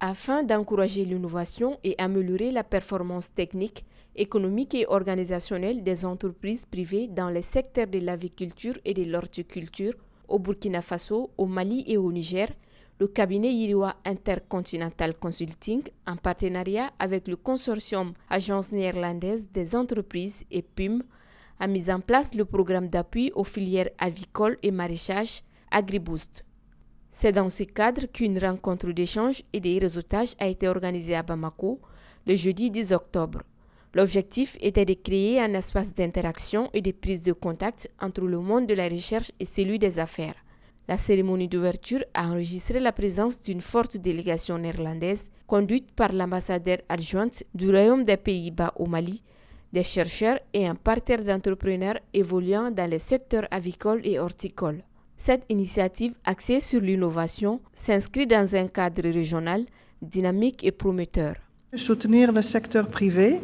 Afin d'encourager l'innovation et améliorer la performance technique, économique et organisationnelle des entreprises privées dans les secteurs de l'aviculture et de l'horticulture, au Burkina Faso, au Mali et au Niger, le cabinet Yiriwa Intercontinental Consulting, en partenariat avec le consortium Agence néerlandaise des entreprises et PUM, a mis en place le programme d'appui aux filières avicoles et maraîchage AgriBoost. C'est dans ce cadre qu'une rencontre d'échange et de réseautage a été organisée à Bamako le jeudi 10 octobre. L'objectif était de créer un espace d'interaction et de prise de contact entre le monde de la recherche et celui des affaires. La cérémonie d'ouverture a enregistré la présence d'une forte délégation néerlandaise conduite par l'ambassadeur adjointe du Royaume des Pays-Bas au Mali, des chercheurs et un parterre d'entrepreneurs évoluant dans les secteurs avicoles et horticoles. Cette initiative axée sur l'innovation s'inscrit dans un cadre régional dynamique et prometteur. Soutenir le secteur privé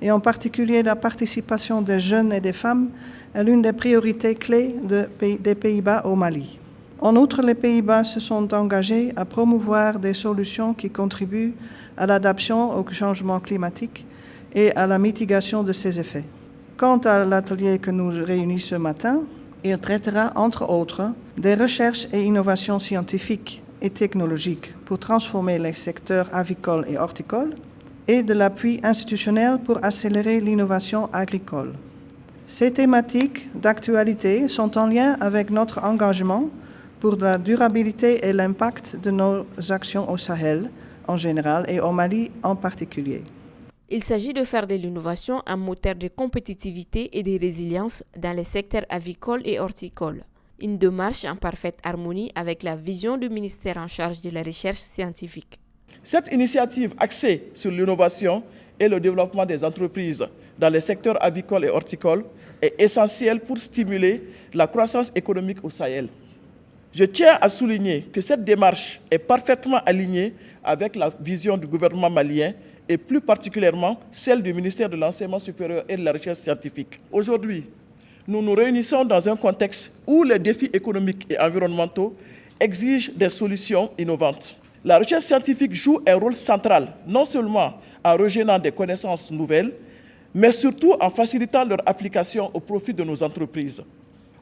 et en particulier la participation des jeunes et des femmes est l'une des priorités clés des Pays-Bas au Mali. En outre, les Pays-Bas se sont engagés à promouvoir des solutions qui contribuent à l'adaptation au changement climatique et à la mitigation de ses effets. Quant à l'atelier que nous réunissons ce matin, il traitera, entre autres, des recherches et innovations scientifiques et technologiques pour transformer les secteurs avicoles et horticoles et de l'appui institutionnel pour accélérer l'innovation agricole. Ces thématiques d'actualité sont en lien avec notre engagement pour la durabilité et l'impact de nos actions au Sahel en général et au Mali en particulier. Il s'agit de faire de l'innovation un moteur de compétitivité et de résilience dans les secteurs avicoles et horticoles. Une démarche en parfaite harmonie avec la vision du ministère en charge de la recherche scientifique. Cette initiative axée sur l'innovation et le développement des entreprises dans les secteurs avicoles et horticoles est essentielle pour stimuler la croissance économique au Sahel. Je tiens à souligner que cette démarche est parfaitement alignée avec la vision du gouvernement malien et plus particulièrement celle du ministère de l'Enseignement supérieur et de la Recherche scientifique. Aujourd'hui, nous nous réunissons dans un contexte où les défis économiques et environnementaux exigent des solutions innovantes. La recherche scientifique joue un rôle central, non seulement en rejoignant des connaissances nouvelles, mais surtout en facilitant leur application au profit de nos entreprises.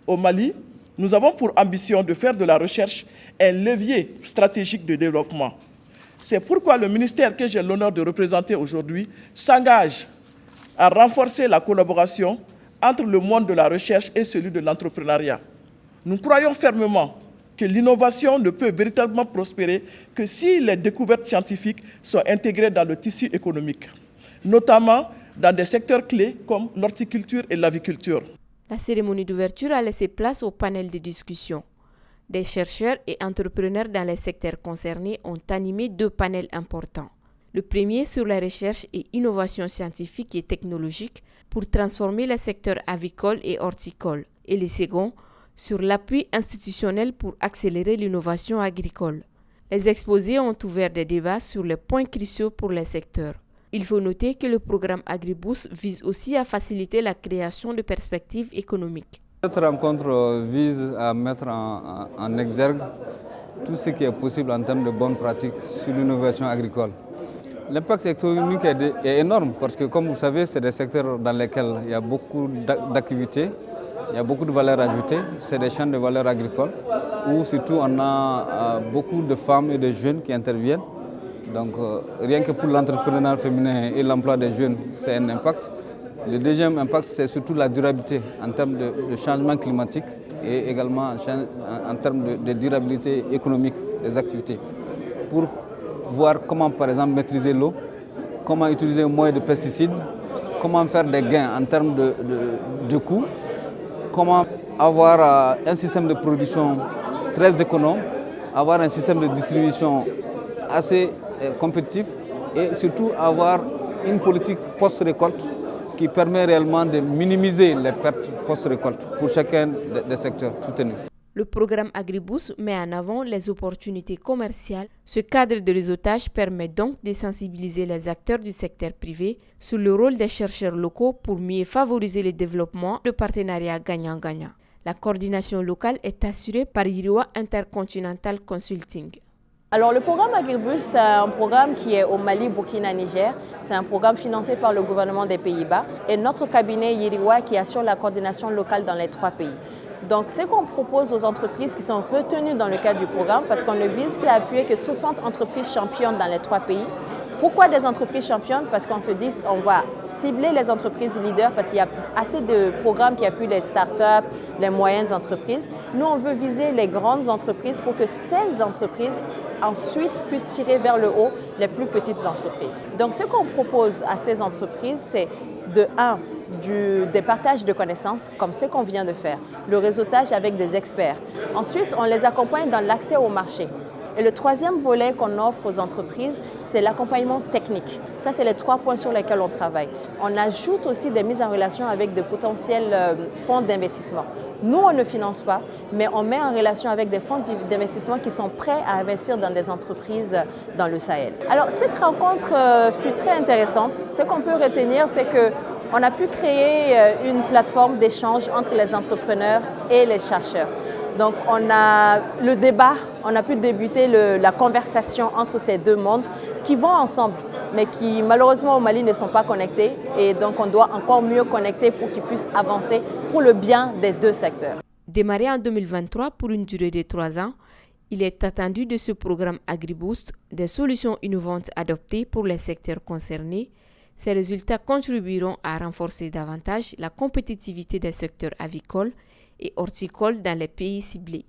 Au Mali, nous avons pour ambition de faire de la recherche un levier stratégique de développement. C'est pourquoi le ministère que j'ai l'honneur de représenter aujourd'hui s'engage à renforcer la collaboration entre le monde de la recherche et celui de l'entrepreneuriat. Nous croyons fermement que l'innovation ne peut véritablement prospérer que si les découvertes scientifiques sont intégrées dans le tissu économique, notamment dans des secteurs clés comme l'horticulture et l'aviculture. La cérémonie d'ouverture a laissé place au panel de discussion. Des chercheurs et entrepreneurs dans les secteurs concernés ont animé 2 panels importants. Le premier sur la recherche et innovation scientifique et technologique pour transformer les secteurs avicoles et horticoles, et le second sur l'appui institutionnel pour accélérer l'innovation agricole. Les exposés ont ouvert des débats sur les points cruciaux pour les secteurs. Il faut noter que le programme AgriBoost vise aussi à faciliter la création de perspectives économiques. Cette rencontre vise à mettre en exergue tout ce qui est possible en termes de bonnes pratiques sur l'innovation agricole. L'impact économique est énorme parce que, comme vous savez, c'est des secteurs dans lesquels il y a beaucoup d'activités, il y a beaucoup de valeur ajoutée, c'est des champs de valeur agricole où surtout on a beaucoup de femmes et de jeunes qui interviennent. Donc rien que pour l'entrepreneuriat féminin et l'emploi des jeunes, c'est un impact. Le deuxième impact, c'est surtout la durabilité en termes de changement climatique et également en termes de durabilité économique des activités. Pour voir comment, par exemple, maîtriser l'eau, comment utiliser moins de pesticides, comment faire des gains en termes de coûts, comment avoir un système de production très économe, avoir un système de distribution assez compétitif et surtout avoir une politique post-récolte qui permet réellement de minimiser les pertes post-récolte pour chacun des secteurs soutenus. Le programme AgriBoost met en avant les opportunités commerciales. Ce cadre de réseautage permet donc de sensibiliser les acteurs du secteur privé sur le rôle des chercheurs locaux pour mieux favoriser le développement de partenariats gagnant-gagnant. La coordination locale est assurée par Yiriwa Intercontinental Consulting. Alors le programme Agriboost, c'est un programme qui est au Mali, Burkina, Niger. C'est un programme financé par le gouvernement des Pays-Bas et notre cabinet Yiriwa qui assure la coordination locale dans les 3 pays. Donc ce qu'on propose aux entreprises qui sont retenues dans le cadre du programme, parce qu'on ne vise qu'à appuyer que 60 entreprises championnes dans les 3 pays. Pourquoi des entreprises championnes? Parce qu'on se dit on va cibler les entreprises leaders parce qu'il y a assez de programmes qui appuient les startups, les moyennes entreprises. Nous, on veut viser les grandes entreprises pour que ces entreprises ensuite puissent tirer vers le haut les plus petites entreprises. Donc ce qu'on propose à ces entreprises, c'est des partages de connaissances, comme ce qu'on vient de faire, le réseautage avec des experts. Ensuite, on les accompagne dans l'accès au marché. Et le 3e volet qu'on offre aux entreprises, c'est l'accompagnement technique. Ça, c'est les 3 points sur lesquels on travaille. On ajoute aussi des mises en relation avec de potentiels fonds d'investissement. Nous, on ne finance pas, mais on met en relation avec des fonds d'investissement qui sont prêts à investir dans des entreprises dans le Sahel. Alors, cette rencontre fut très intéressante. Ce qu'on peut retenir, c'est qu'on a pu créer une plateforme d'échange entre les entrepreneurs et les chercheurs. Donc, on a pu débuter la conversation entre ces 2 mondes qui vont ensemble, mais qui malheureusement au Mali ne sont pas connectés. Et donc, on doit encore mieux connecter pour qu'ils puissent avancer pour le bien des 2 secteurs. Démarré en 2023 pour une durée de 3 ans, il est attendu de ce programme Agriboost des solutions innovantes adoptées pour les secteurs concernés. Ces résultats contribueront à renforcer davantage la compétitivité des secteurs avicoles et horticoles dans les pays ciblés.